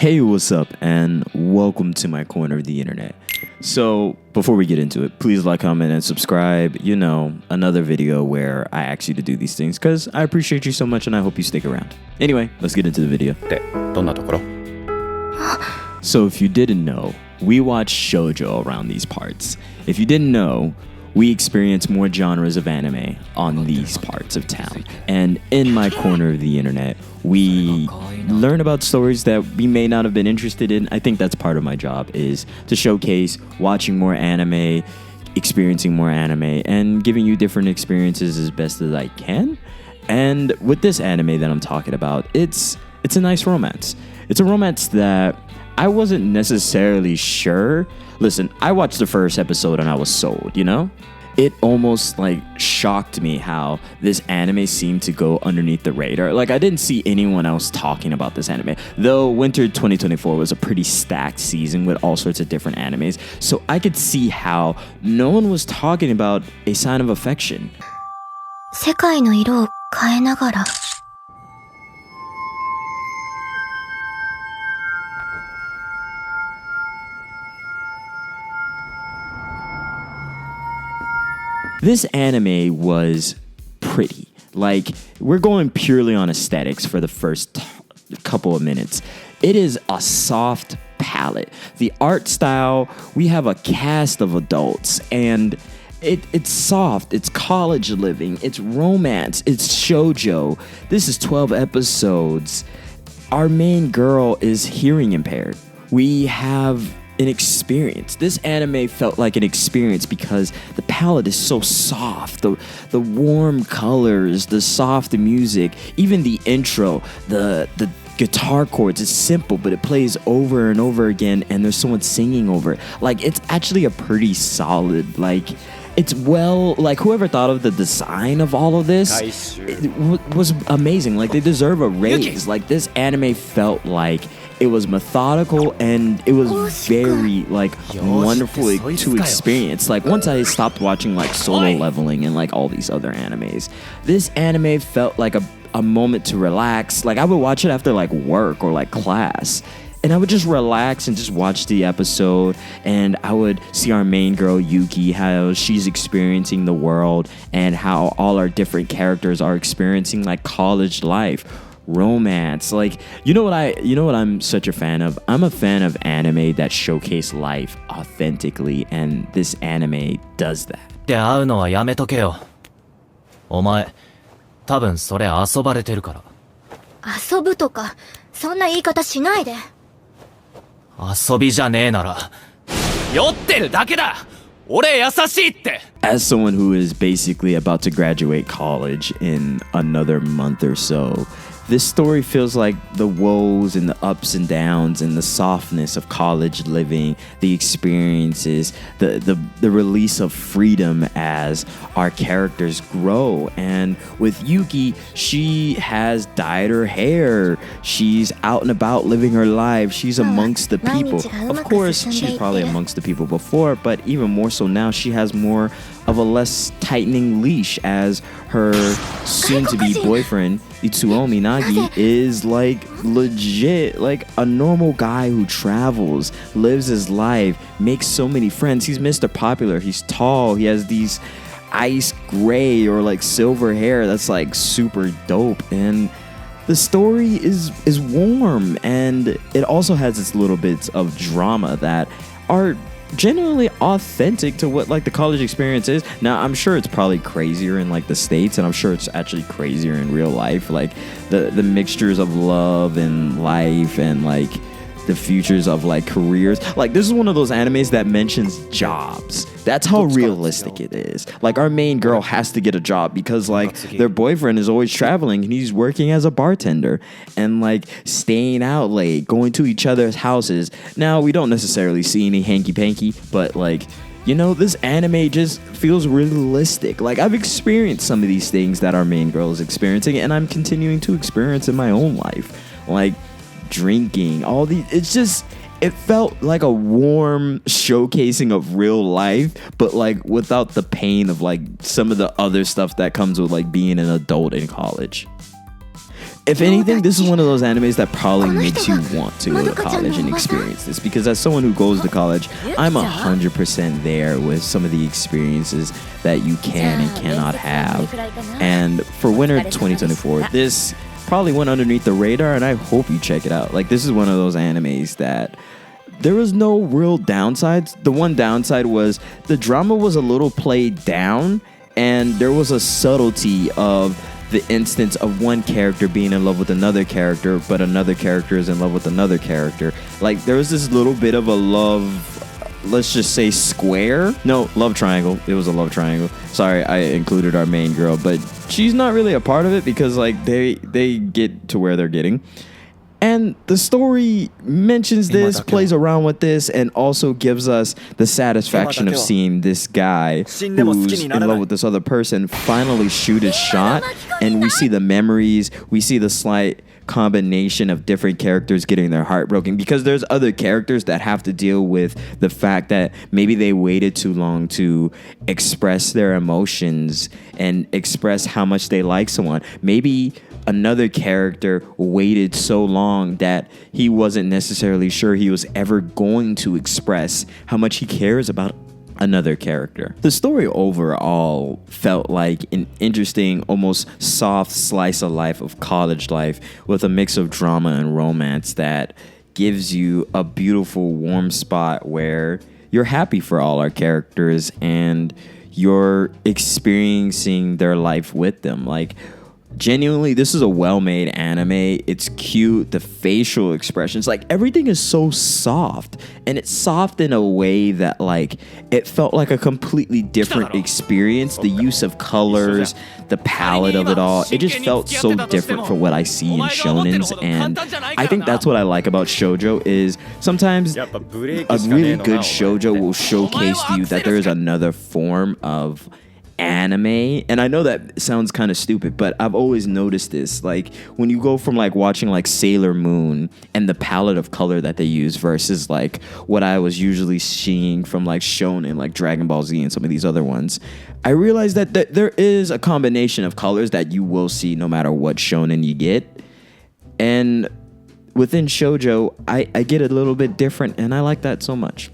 Hey, what's up, and welcome to my corner of the internet. So, before we get into it, please like, comment, and subscribe. You know, another video where I ask you to do these things because I appreciate you so much and I hope you stick around. Anyway, let's get into the video. どんなところ? So, if you didn't know, we watch shoujo around these parts. If you didn't know, we experience more genres of anime on these parts of town. And in my corner of the internet, we learn about stories that we may not have been interested in. I think that's part of my job, is to showcase watching more anime, experiencing more anime, and giving you different experiences as best as I can. And with this anime that I'm talking about, it's a nice romance. It's a romance that I wasn't necessarily sure. Listen, I watched the first episode and I was sold, you know? It almost shocked me how this anime seemed to go underneath the radar. I didn't see anyone else talking about this anime. Though winter 2024 was a pretty stacked season with all sorts of different animes. So I could see how no one was talking about A Sign of Affection. 世界の色を変えながら This anime was pretty. We're going purely on aesthetics for the first couple of minutes. It is a soft palette. The art style, we have a cast of adults, and it's soft, it's college living, it's romance, it's shoujo. This is 12 episodes. Our main girl is hearing impaired. We have an experience. This anime felt like an experience because the palette is so soft. The warm colors, the soft music, even the intro, the guitar chords, it's simple, but it plays over and over again, and there's someone singing over it. It's actually a pretty solid, it's whoever thought of the design of all of this was amazing. They deserve a raise. This anime felt like it was methodical and it was very wonderful to experience. Once I stopped watching Solo Leveling and all these other animes, this anime felt like a moment to relax. I would watch it after work or class. And I would just relax and just watch the episode, and I would see our main girl, Yuki, how she's experiencing the world and how all our different characters are experiencing college life, romance. You know what I'm such a fan of? I'm a fan of anime that showcase life authentically, and this anime does that. で会うのはやめとけよ。お前、多分それ遊ばれてるから。遊ぶとかそんな言い方しないで。遊びじゃねえなら酔ってるだけだ。俺優しいって。 As someone who is basically about to graduate college in another month or so, this story feels like the woes and the ups and downs and the softness of college living, the experiences, the release of freedom as our characters grow. And with Yuki, she has dyed her hair. She's out and about living her life. She's amongst the people. Of course, she's probably amongst the people before, but even more so now, she has more of a less tightening leash as her soon-to-be boyfriend, Itsuomi Nagi, is legit a normal guy who travels, lives his life, makes so many friends. He's Mr. Popular. He's tall. He has these ice gray or silver hair that's super dope. And the story is warm, and it also has its little bits of drama that are genuinely authentic to what the college experience is. Now, I'm sure it's probably crazier in the States, and I'm sure it's actually crazier in real life. The mixtures of love and life and the futures of careers. This is one of those animes that mentions jobs. That's how realistic it is. Our main girl has to get a job because their boyfriend is always traveling and he's working as a bartender and staying out late, going to each other's houses. Now, we don't necessarily see any hanky-panky, but this anime just feels realistic. I've experienced some of these things that our main girl is experiencing, and I'm continuing to experience in my own life. Drinking, all these, it felt like a warm showcasing of real life, but without the pain of some of the other stuff that comes with being an adult in college. If anything, this is one of those animes that probably makes you want to go to college and experience this. Because as someone who goes to college, I'm 100% there with some of the experiences that you can and cannot have. And for winter 2024, this probably went underneath the radar, and I hope you check it out. Like, this is one of those animes that there was no real downsides. The one downside was the drama was a little played down, and there was a subtlety of the instance of one character being in love with another character, but another character is in love with another character. Like, there was this little bit of a love, let's just say square. No, love triangle. It was a love triangle. Sorry, I included our main girl, but she's not really a part of it because like they get to where they're getting. And the story mentions this, plays around with this, and also gives us the satisfaction of seeing this guy who's in love with this other person finally shoot his shot. And we see the memories, we see the slight combination of different characters getting their heart broken, because there's other characters that have to deal with the fact that maybe they waited too long to express their emotions and express how much they like someone. Maybe another character waited so long that he wasn't necessarily sure he was ever going to express how much he cares about another character. The story overall felt like an interesting, almost soft slice of life of college life with a mix of drama and romance that gives you a beautiful, warm spot where you're happy for all our characters and you're experiencing their life with them. Like, genuinely, this is a well-made anime. It's cute. The facial expressions, like everything is so soft, and it's soft in a way that like it felt like a completely different experience. The use of colors, the palette of it all, it just felt so different from what I see in shonens. And I think that's what I like about shoujo is sometimes a really good shoujo will showcase to you that there is another form of anime. And I know that sounds kind of stupid, but I've always noticed this. Like when you go from like watching like Sailor Moon and the palette of color that they use versus like what I was usually seeing from like shonen, like Dragon Ball Z and some of these other ones, I realized that there is a combination of colors that you will see no matter what shonen you get. And within shoujo, I get a little bit different, and I like that so much.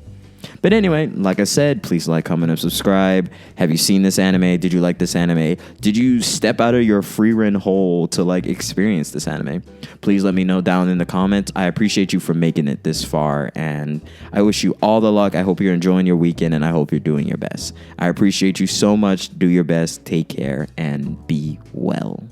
But anyway, like I said, please like, comment, and subscribe. Have you seen this anime? Did you like this anime? Did you step out of your free rent hole to like experience this anime? Please let me know down in the comments. I appreciate you for making it this far, and I wish you all the luck. I hope you're enjoying your weekend, and I hope you're doing your best. I appreciate you so much. Do your best. Take care, and be well.